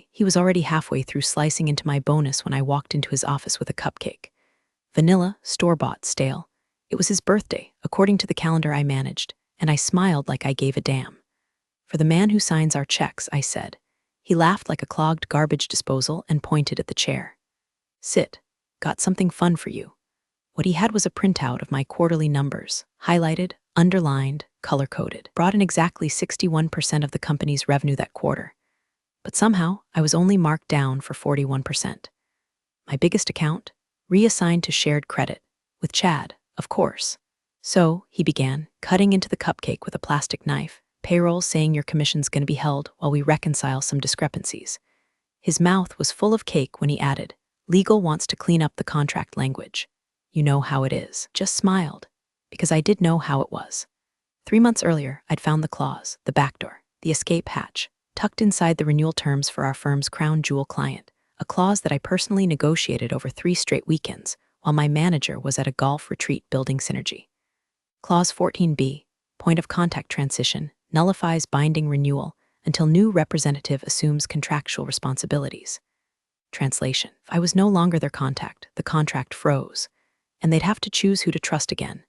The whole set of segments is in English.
He was already halfway through slicing into my bonus when I walked into his office with a cupcake. Vanilla, store-bought, stale. It was his birthday, according to the calendar I managed, and I smiled like I gave a damn. "For the man who signs our checks," I said. He laughed like a clogged garbage disposal and pointed at the chair. "Sit. Got something fun for you." What he had was a printout of my quarterly numbers, highlighted, underlined, color-coded. Brought in exactly 61% of the company's revenue that quarter. But somehow, I was only marked down for 41%. My biggest account? Reassigned to shared credit. With Chad, of course. "So," he began, cutting into the cupcake with a plastic knife, "payroll saying your commission's gonna be held while we reconcile some discrepancies." His mouth was full of cake when he added, "Legal wants to clean up the contract language. You know how it is." Just smiled, because I did know how it was. 3 months earlier, I'd found the clause, the backdoor, the escape hatch, tucked inside the renewal terms for our firm's crown jewel client, a clause that I personally negotiated over 3 straight weekends while my manager was at a golf retreat building synergy. Clause 14B, point of contact transition, nullifies binding renewal until new representative assumes contractual responsibilities. Translation: if I was no longer their contact, the contract froze, and they'd have to choose who to trust again.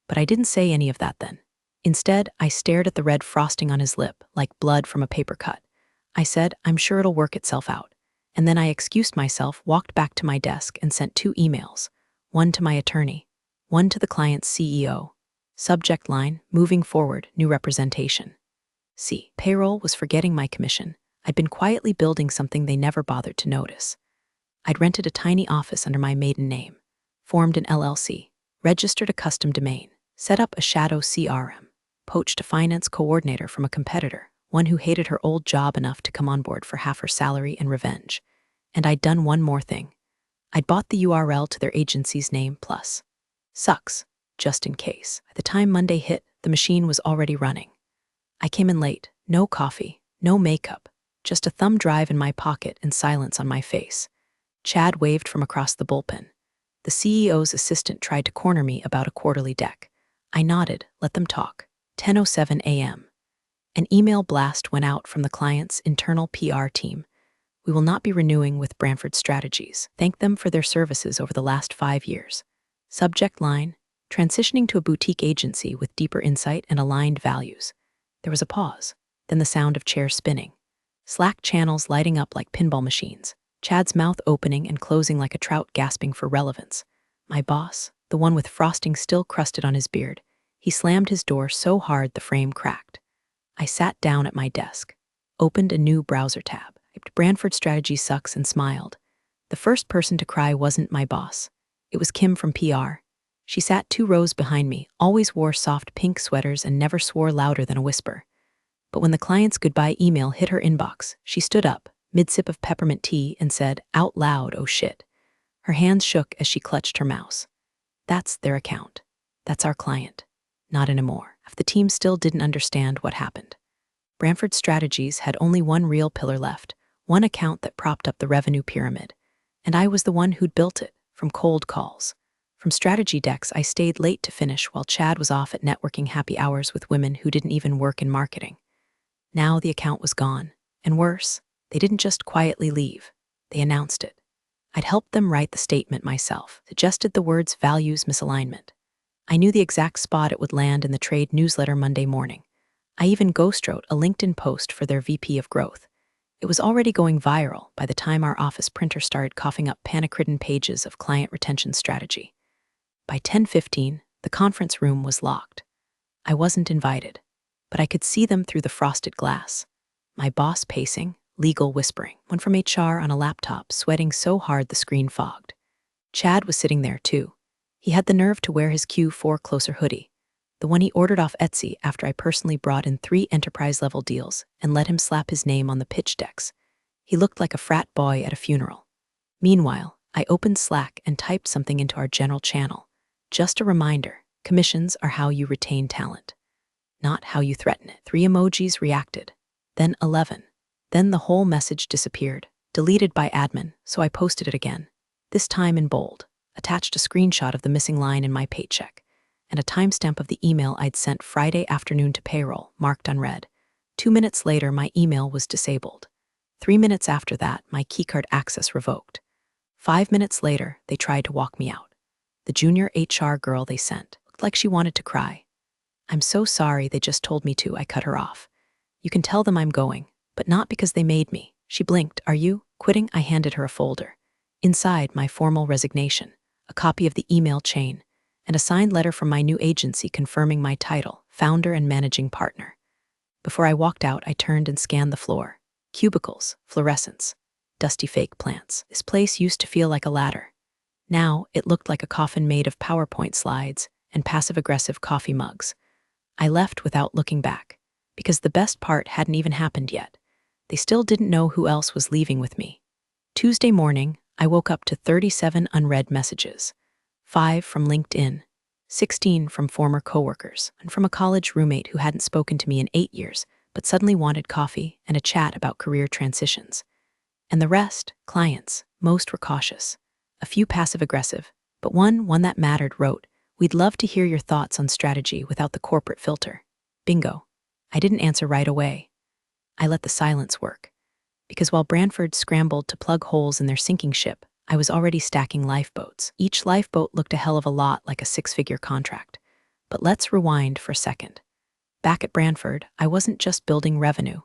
But I didn't say any of that then. Instead, I stared at the red frosting on his lip, like blood from a paper cut. I said, "I'm sure it'll work itself out." And then I excused myself, walked back to my desk, and sent 2 emails. One to my attorney, one to the client's CEO. Subject line, "Moving forward, new representation." See, payroll was forgetting my commission. I'd been quietly building something they never bothered to notice. I'd rented a tiny office under my maiden name, formed an LLC, registered a custom domain, set up a shadow CRM, poached a finance coordinator from a competitor, one who hated her old job enough to come on board for half her salary and revenge. And I'd done one more thing. I'd bought the URL to their agency's name plus. Sucks, just in case. By the time Monday hit, the machine was already running. I came in late, no coffee, no makeup, just a thumb drive in my pocket and silence on my face. Chad waved from across the bullpen. The CEO's assistant tried to corner me about a quarterly deck. I nodded, let them talk. 10:07 a.m. An email blast went out from the client's internal PR team. "We will not be renewing with Branford Strategies. Thank them for their services over the last 5 years." Subject line, "Transitioning to a boutique agency with deeper insight and aligned values." There was a pause, then the sound of chairs spinning. Slack channels lighting up like pinball machines. Chad's mouth opening and closing like a trout gasping for relevance. My boss, the one with frosting still crusted on his beard, he slammed his door so hard the frame cracked. I sat down at my desk, opened a new browser tab, typed "Branford Strategy sucks" and smiled. The first person to cry wasn't my boss. It was Kim from PR. She sat 2 rows behind me, always wore soft pink sweaters and never swore louder than a whisper. But when the client's goodbye email hit her inbox, she stood up, mid-sip of peppermint tea, and said, out loud, "Oh shit." Her hands shook as she clutched her mouse. "That's their account. That's our client. Not anymore." If the team still didn't understand what happened. Branford Strategies had only one real pillar left, one account that propped up the revenue pyramid. And I was the one who'd built it, from cold calls. From strategy decks, I stayed late to finish while Chad was off at networking happy hours with women who didn't even work in marketing. Now the account was gone. And worse, they didn't just quietly leave. They announced it. I'd helped them write the statement myself, suggested the words "values misalignment." I knew the exact spot it would land in the trade newsletter Monday morning. I even ghost-wrote a LinkedIn post for their VP of Growth. It was already going viral by the time our office printer started coughing up panic-ridden pages of client retention strategy. By 10:15, the conference room was locked. I wasn't invited, but I could see them through the frosted glass. My boss pacing, legal whispering, one from HR on a laptop sweating so hard the screen fogged. Chad was sitting there too. He had the nerve to wear his Q4 closer hoodie, the one he ordered off Etsy after I personally brought in 3 enterprise-level deals and let him slap his name on the pitch decks. He looked like a frat boy at a funeral. Meanwhile, I opened Slack and typed something into our general channel. Just a reminder, commissions are how you retain talent, not how you threaten it. 3 emojis reacted, then 11. Then the whole message disappeared, deleted by admin, so I posted it again, this time in bold. Attached a screenshot of the missing line in my paycheck, and a timestamp of the email I'd sent Friday afternoon to payroll, marked unread. 2 minutes later, my email was disabled. 3 minutes after that, my keycard access revoked. 5 minutes later, they tried to walk me out. The junior HR girl they sent looked like she wanted to cry. "I'm so sorry, they just told me to," I cut her off. "You can tell them I'm going, but not because they made me." She blinked. "Are you quitting?" I handed her a folder. Inside, my formal resignation, a copy of the email chain, and a signed letter from my new agency confirming my title, founder and managing partner. Before I walked out, I turned and scanned the floor. Cubicles, fluorescents, dusty fake plants. This place used to feel like a ladder. Now, it looked like a coffin made of PowerPoint slides and passive-aggressive coffee mugs. I left without looking back, because the best part hadn't even happened yet. They still didn't know who else was leaving with me. Tuesday morning, I woke up to 37 unread messages. 5 from LinkedIn, 16 from former coworkers, and from a college roommate who hadn't spoken to me in 8 years, but suddenly wanted coffee and a chat about career transitions. And the rest, clients. Most were cautious. A few passive-aggressive, but one that mattered wrote, "We'd love to hear your thoughts on strategy without the corporate filter." Bingo. I didn't answer right away. I let the silence work. Because while Brantford scrambled to plug holes in their sinking ship, I was already stacking lifeboats. Each lifeboat looked a hell of a lot like a 6-figure contract. But let's rewind for a second. Back at Brantford, I wasn't just building revenue.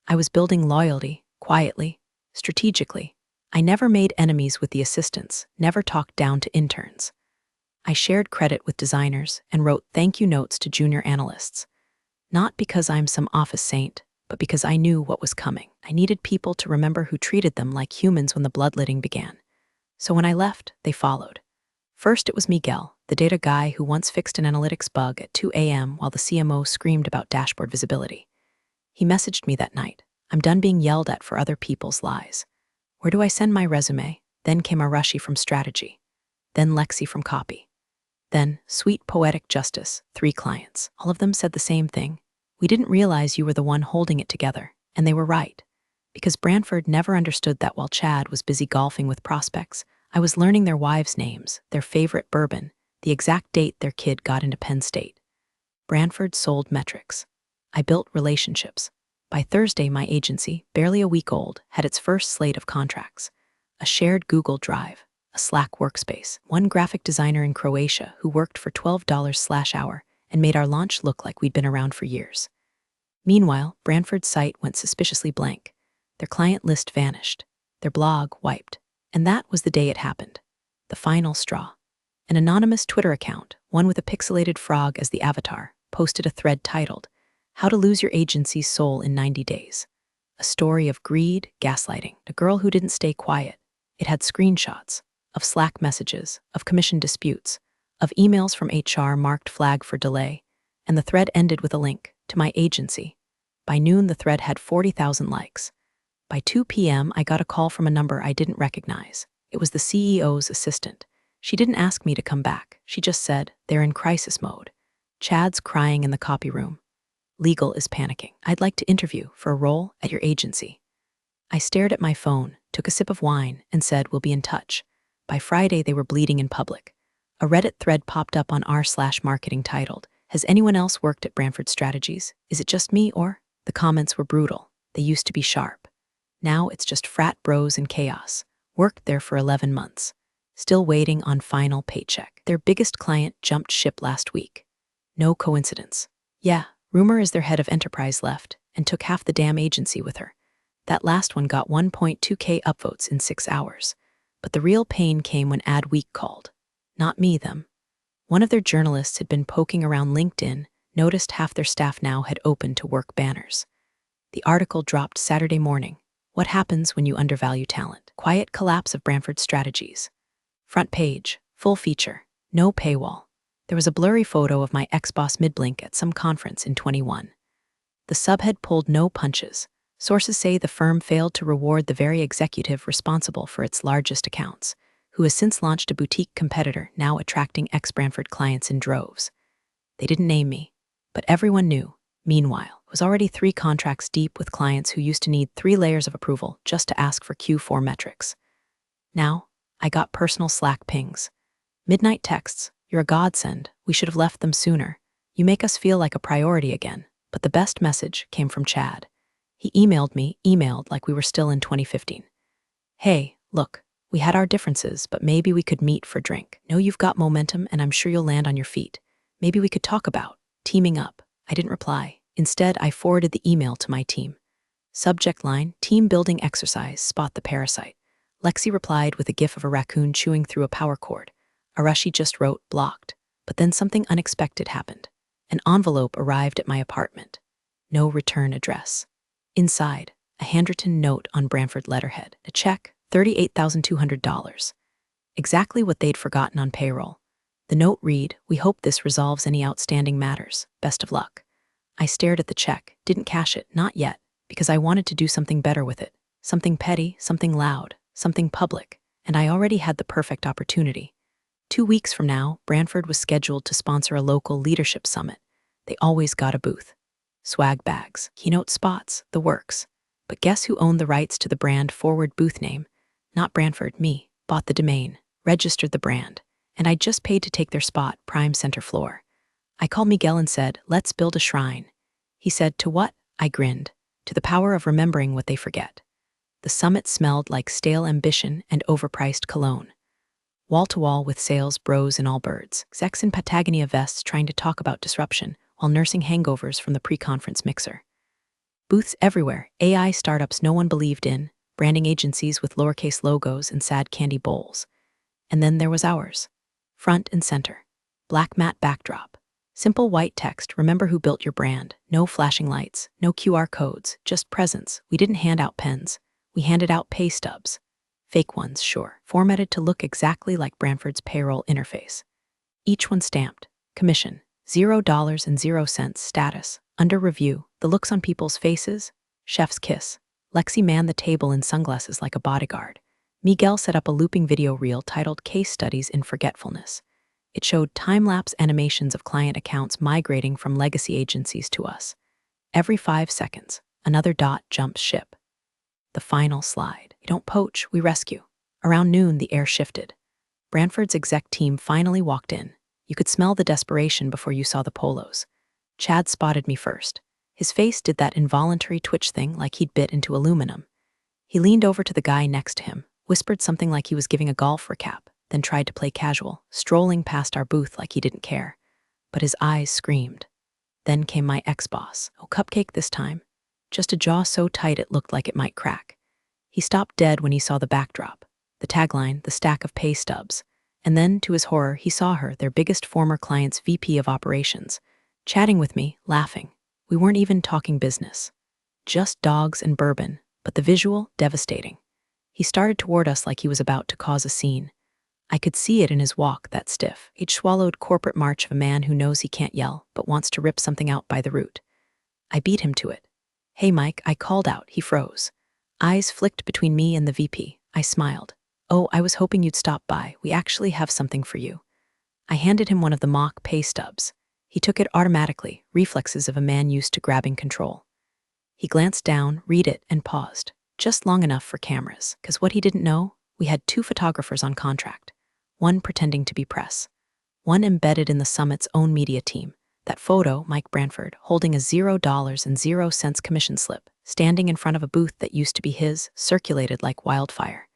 I was building loyalty, quietly, strategically. I never made enemies with the assistants, never talked down to interns. I shared credit with designers and wrote thank you notes to junior analysts. Not because I'm some office saint, but because I knew what was coming. I needed people to remember who treated them like humans when the bloodletting began. So when I left, they followed. First, it was Miguel, the data guy who once fixed an analytics bug at 2 a.m. while the CMO screamed about dashboard visibility. He messaged me that night. "I'm done being yelled at for other people's lies. Where do I send my resume?" Then came Arashi from strategy. Then Lexi from copy. Then, sweet poetic justice, 3 clients. All of them said the same thing. "We didn't realize you were the one holding it together." And they were right. Because Brantford never understood that while Chad was busy golfing with prospects, I was learning their wives' names, their favorite bourbon, the exact date their kid got into Penn State. Brantford sold metrics. I built relationships. By Thursday, my agency, barely a week old, had its first slate of contracts. A shared Google Drive, a Slack workspace, one graphic designer in Croatia who worked for $12/hour and made our launch look like we'd been around for years. Meanwhile, Brantford's site went suspiciously blank. Their client list vanished. Their blog wiped. And that was the day it happened. The final straw. An anonymous Twitter account, one with a pixelated frog as the avatar, posted a thread titled, "How to Lose Your Agency's Soul in 90 Days. A story of greed, gaslighting, a girl who didn't stay quiet." It had screenshots of Slack messages, of commission disputes, of emails from HR marked flag for delay, and the thread ended with a link to my agency. By noon, the thread had 40,000 likes. By 2 p.m., I got a call from a number I didn't recognize. It was the CEO's assistant. She didn't ask me to come back. She just said, "They're in crisis mode. Chad's crying in the copy room. Legal is panicking. I'd like to interview for a role at your agency." I stared at my phone, took a sip of wine, and said, "We'll be in touch." By Friday, they were bleeding in public. A Reddit thread popped up on r/marketing titled, "Has anyone else worked at Brantford Strategies? Is it just me or?" The comments were brutal. They used to be sharp. Now it's just frat bros and chaos. Worked there for 11 months. Still waiting on final paycheck. Their biggest client jumped ship last week. No coincidence. Yeah, rumor is their head of enterprise left and took half the damn agency with her. That last one got 1.2K upvotes in 6 hours. But the real pain came when Adweek called. Not me, them. One of their journalists had been poking around LinkedIn, noticed half their staff now had opened to work banners. The article dropped Saturday morning. What happens when you undervalue talent? Quiet collapse of Brantford Strategies. Front page, full feature, no paywall. There was a blurry photo of my ex-boss mid-blink at some conference in 21. The subhead pulled no punches. Sources say the firm failed to reward the very executive responsible for its largest accounts, who has since launched a boutique competitor now attracting ex-Brantford clients in droves. They didn't name me, but everyone knew. Meanwhile, I was already 3 contracts deep with clients who used to need 3 layers of approval just to ask for Q4 metrics. Now, I got personal Slack pings. Midnight texts, "You're a godsend, we should have left them sooner. You make us feel like a priority again." But the best message came from Chad. He emailed like we were still in 2015. Hey, look, we had our differences, but maybe we could meet for a drink. Know you've got momentum and I'm sure you'll land on your feet. Maybe we could talk about teaming up. I didn't reply. Instead, I forwarded the email to my team. Subject line, team building exercise, spot the parasite. Lexi replied with a gif of a raccoon chewing through a power cord. Arashi just wrote, blocked. But then something unexpected happened. An envelope arrived at my apartment. No return address. Inside, a handwritten note on Branford letterhead. A check, $38,200. Exactly what they'd forgotten on payroll. The note read, we hope this resolves any outstanding matters. Best of luck. I stared at the check, didn't cash it, not yet, because I wanted to do something better with it. Something petty, something loud, something public, and I already had the perfect opportunity. 2 weeks from now, Branford was scheduled to sponsor a local leadership summit. They always got a booth. Swag bags, keynote spots, the works. But guess who owned the rights to the brand forward booth name? Not Branford, me. Bought the domain, registered the brand, and I just paid to take their spot, prime center floor. I called Miguel and said, let's build a shrine. He said, to what? I grinned. To the power of remembering what they forget. The summit smelled like stale ambition and overpriced cologne. Wall-to-wall with sales bros in all birds, execs in Patagonia vests trying to talk about disruption while nursing hangovers from the pre-conference mixer. Booths everywhere, AI startups no one believed in, branding agencies with lowercase logos and sad candy bowls. And then there was ours. Front and center. Black matte backdrop. Simple white text, remember who built your brand. No flashing lights, no QR codes, just presence. We didn't hand out pens. We handed out pay stubs. Fake ones, sure, formatted to look exactly like Branford's payroll interface. Each one stamped. Commission, $0.00 status, under review, the looks on people's faces, chef's kiss. Lexi manned the table in sunglasses like a bodyguard. Miguel set up a looping video reel titled Case Studies in Forgetfulness. It showed time-lapse animations of client accounts migrating from legacy agencies to us. Every 5 seconds, another dot jumps ship. The final slide. We don't poach, we rescue. Around noon, the air shifted. Branford's exec team finally walked in. You could smell the desperation before you saw the polos. Chad spotted me first. His face did that involuntary twitch thing like he'd bit into aluminum. He leaned over to the guy next to him, whispered something like he was giving a golf recap, then tried to play casual, strolling past our booth like he didn't care. But his eyes screamed. Then came my ex-boss. Oh, cupcake this time. Just a jaw so tight it looked like it might crack. He stopped dead when he saw the backdrop, the tagline, the stack of pay stubs. And then, to his horror, he saw her, their biggest former client's VP of operations, chatting with me, laughing. We weren't even talking business. Just dogs and bourbon, but the visual, devastating. He started toward us like he was about to cause a scene. I could see it in his walk, that stiff, age-swallowed corporate march of a man who knows he can't yell, but wants to rip something out by the root. I beat him to it. Hey, Mike, I called out. He froze. Eyes flicked between me and the VP. I smiled. Oh, I was hoping you'd stop by. We actually have something for you. I handed him one of the mock pay stubs. He took it automatically, reflexes of a man used to grabbing control. He glanced down, read it, and paused, just long enough for cameras, because what he didn't know, we had 2 photographers on contract, one pretending to be press, one embedded in the summit's own media team. That photo, Mike Branford, holding a $0.00 commission slip, standing in front of a booth that used to be his, circulated like wildfire.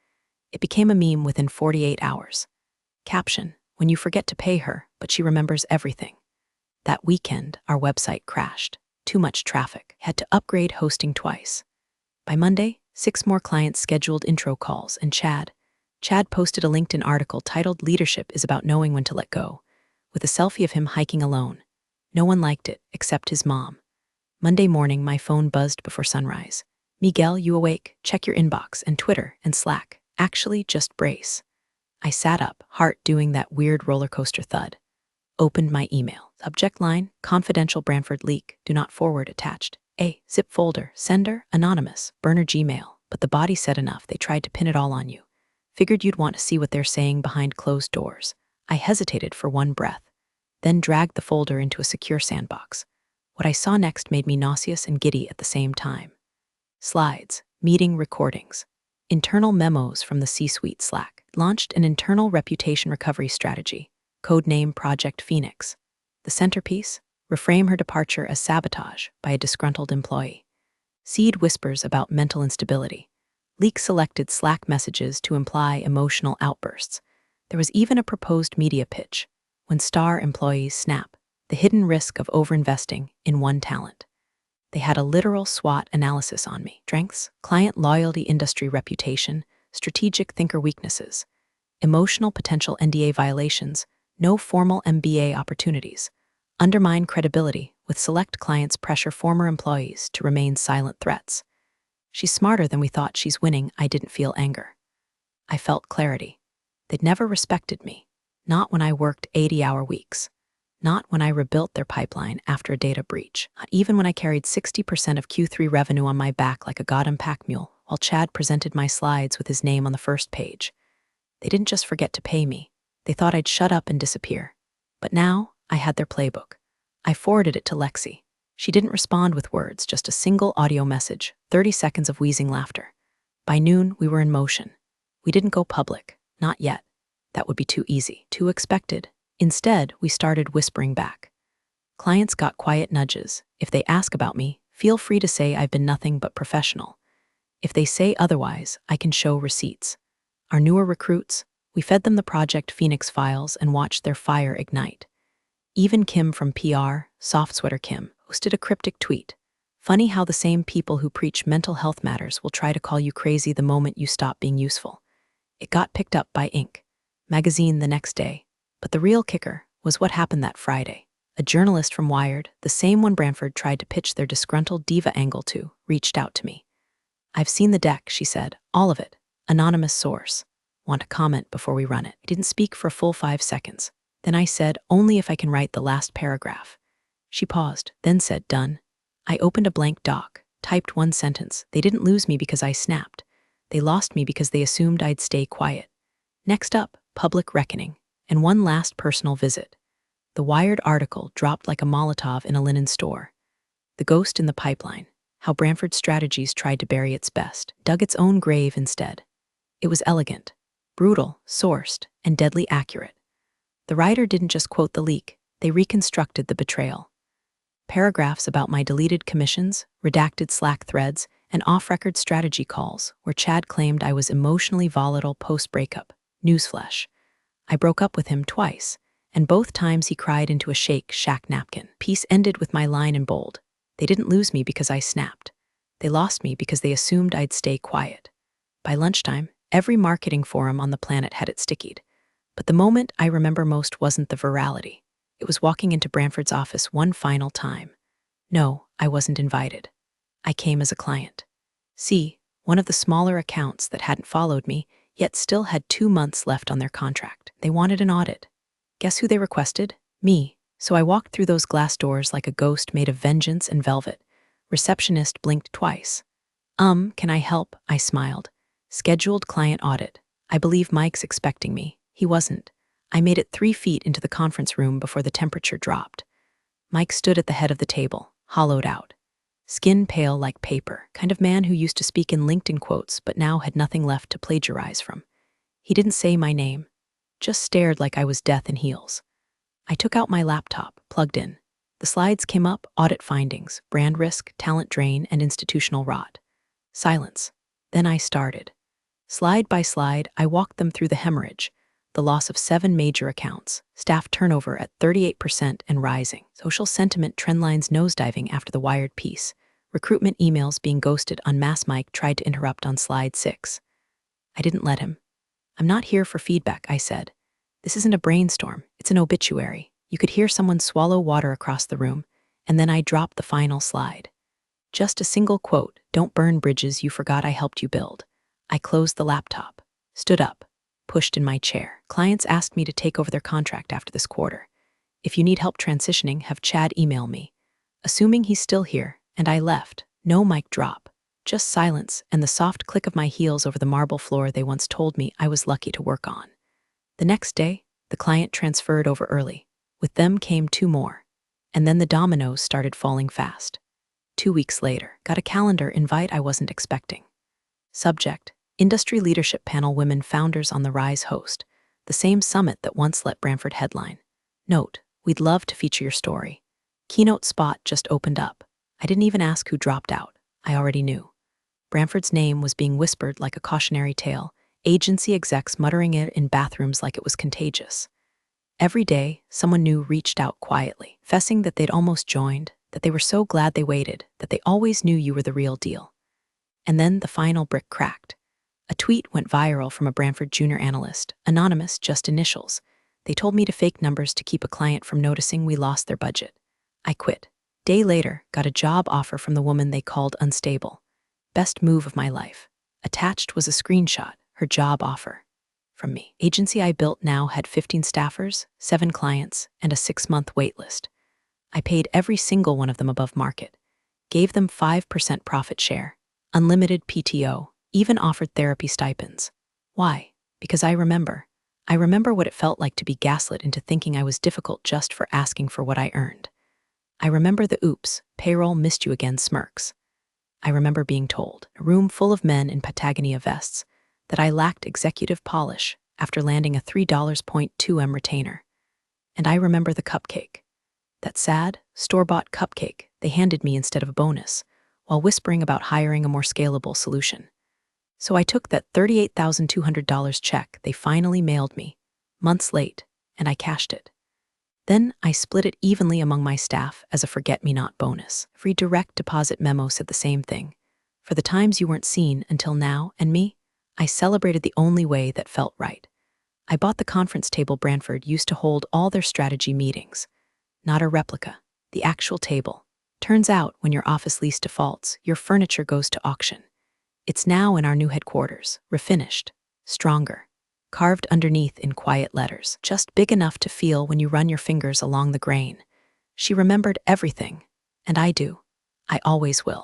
It became a meme within 48 hours. Caption, when you forget to pay her, but she remembers everything. That weekend, our website crashed. Too much traffic. Had to upgrade hosting twice. By Monday, 6 more clients scheduled intro calls, and Chad posted a LinkedIn article titled Leadership is About Knowing When to Let Go, with a selfie of him hiking alone. No one liked it, except his mom. Monday morning, my phone buzzed before sunrise. Miguel, you awake? Check your inbox and Twitter and Slack. Actually, just brace. I sat up, heart doing that weird roller coaster thud. Opened my email. Subject line, confidential Branford leak, do not forward attached. A, zip folder, sender, anonymous, burner Gmail. But the body said enough, they tried to pin it all on you. Figured you'd want to see what they're saying behind closed doors. I hesitated for one breath, then dragged the folder into a secure sandbox. What I saw next made me nauseous and giddy at the same time. Slides, meeting recordings, internal memos from the C-suite Slack, launched an internal reputation recovery strategy, codename Project Phoenix. The centerpiece, reframe her departure as sabotage by a disgruntled employee. Seed whispers about mental instability. Leak selected Slack messages to imply emotional outbursts. There was even a proposed media pitch. When star employees snap, the hidden risk of overinvesting in one talent. They had a literal SWOT analysis on me. Strengths, client loyalty, industry reputation, strategic thinker weaknesses, emotional potential NDA violations, no formal MBA opportunities, undermine credibility with select clients pressure former employees to remain silent threats. She's smarter than we thought, she's winning. I didn't feel anger. I felt clarity. They'd never respected me. Not when I worked 80-hour weeks. Not when I rebuilt their pipeline after a data breach. Not even when I carried 60% of Q3 revenue on my back like a goddamn pack mule, while Chad presented my slides with his name on the first page. They didn't just forget to pay me. They thought I'd shut up and disappear. But now, I had their playbook. I forwarded it to Lexi. She didn't respond with words, just a single audio message, 30 seconds of wheezing laughter. By noon, we were in motion. We didn't go public. Not yet. That would be too easy, too expected. Instead, we started whispering back. Clients got quiet nudges. If they ask about me, feel free to say I've been nothing but professional. If they say otherwise, I can show receipts. Our newer recruits, we fed them the Project Phoenix files and watched their fire ignite. Even Kim from PR, Soft Sweater Kim, posted a cryptic tweet. Funny how the same people who preach mental health matters will try to call you crazy the moment you stop being useful. It got picked up by Inc. magazine the next day. But the real kicker was what happened that Friday. A journalist from Wired, the same one Branford tried to pitch their disgruntled diva angle to, reached out to me. I've seen the deck, she said, all of it. Anonymous source. Want to comment before we run it? I didn't speak for a full 5 seconds. Then I said, only if I can write the last paragraph. She paused, then said, done. I opened a blank doc, typed one sentence. They didn't lose me because I snapped. They lost me because they assumed I'd stay quiet. Next up, public reckoning. And one last personal visit. The Wired article dropped like a Molotov in a linen store. The ghost in the pipeline, how Branford's strategies tried to bury its best, dug its own grave instead. It was elegant, brutal, sourced, and deadly accurate. The writer didn't just quote the leak, they reconstructed the betrayal. Paragraphs about my deleted commissions, redacted Slack threads, and off-record strategy calls where Chad claimed I was emotionally volatile post-breakup. Newsflash. I broke up with him twice, and both times he cried into a Shake Shack napkin. Piece ended with my line in bold. They didn't lose me because I snapped. They lost me because they assumed I'd stay quiet. By lunchtime, every marketing forum on the planet had it stickied. But the moment I remember most wasn't the virality. It was walking into Branford's office one final time. No, I wasn't invited. I came as a client. See, one of the smaller accounts that hadn't followed me, yet still had 2 months left on their contract. They wanted an audit. Guess who they requested? Me. So I walked through those glass doors like a ghost made of vengeance and velvet. Receptionist blinked twice. Can I help? I smiled. Scheduled client audit. I believe Mike's expecting me. He wasn't. I made it 3 feet into the conference room before the temperature dropped. Mike stood at the head of the table, hollowed out. Skin pale like paper, kind of man who used to speak in LinkedIn quotes but now had nothing left to plagiarize from. He didn't say my name, just stared like I was death in heels. I took out my laptop, plugged in. The slides came up, audit findings, brand risk, talent drain, and institutional rot. Silence. Then I started. Slide by slide, I walked them through the hemorrhage, the loss of 7 major accounts, staff turnover at 38% and rising, social sentiment trendlines nosediving after the Wired piece, recruitment emails being ghosted on mass. Mike tried to interrupt on slide 6. I didn't let him. I'm not here for feedback, I said. This isn't a brainstorm, it's an obituary. You could hear someone swallow water across the room, and then I dropped the final slide. Just a single quote, don't burn bridges you forgot I helped you build. I closed the laptop, stood up, pushed in my chair. Clients asked me to take over their contract after this quarter. If you need help transitioning, have Chad email me. Assuming he's still here, and I left. No mic drop. Just silence and the soft click of my heels over the marble floor they once told me I was lucky to work on. The next day, the client transferred over early. With them came 2 more. And then the dominoes started falling fast. 2 weeks later, got a calendar invite I wasn't expecting. Subject: Industry Leadership Panel Women Founders on the Rise host, the same summit that once let Branford headline. Note, we'd love to feature your story. Keynote spot just opened up. I didn't even ask who dropped out. I already knew. Branford's name was being whispered like a cautionary tale, agency execs muttering it in bathrooms like it was contagious. Every day, someone new reached out quietly, fessing that they'd almost joined, that they were so glad they waited, that they always knew you were the real deal. And then the final brick cracked. A tweet went viral from a Branford junior analyst, anonymous, just initials. They told me to fake numbers to keep a client from noticing we lost their budget. I quit. Day later, got a job offer from the woman they called unstable. Best move of my life. Attached was a screenshot, her job offer. From me. Agency I built now had 15 staffers, 7 clients, and a 6-month waitlist. I paid every single one of them above market. Gave them 5% profit share. Unlimited PTO. Even offered therapy stipends. Why? Because I remember. I remember what it felt like to be gaslit into thinking I was difficult just for asking for what I earned. I remember the oops, payroll missed you again smirks. I remember being told, a room full of men in Patagonia vests, that I lacked executive polish after landing a $3.2M retainer. And I remember the cupcake. That sad, store-bought cupcake they handed me instead of a bonus, while whispering about hiring a more scalable solution. So I took that $38,200 check they finally mailed me, months late, and I cashed it. Then I split it evenly among my staff as a forget-me-not bonus. Every direct deposit memo said the same thing. For the times you weren't seen until now, and me, I celebrated the only way that felt right. I bought the conference table Branford used to hold all their strategy meetings. Not a replica, the actual table. Turns out, when your office lease defaults, your furniture goes to auction. It's now in our new headquarters, refinished, stronger, carved underneath in quiet letters, just big enough to feel when you run your fingers along the grain. She remembered everything, and I do. I always will.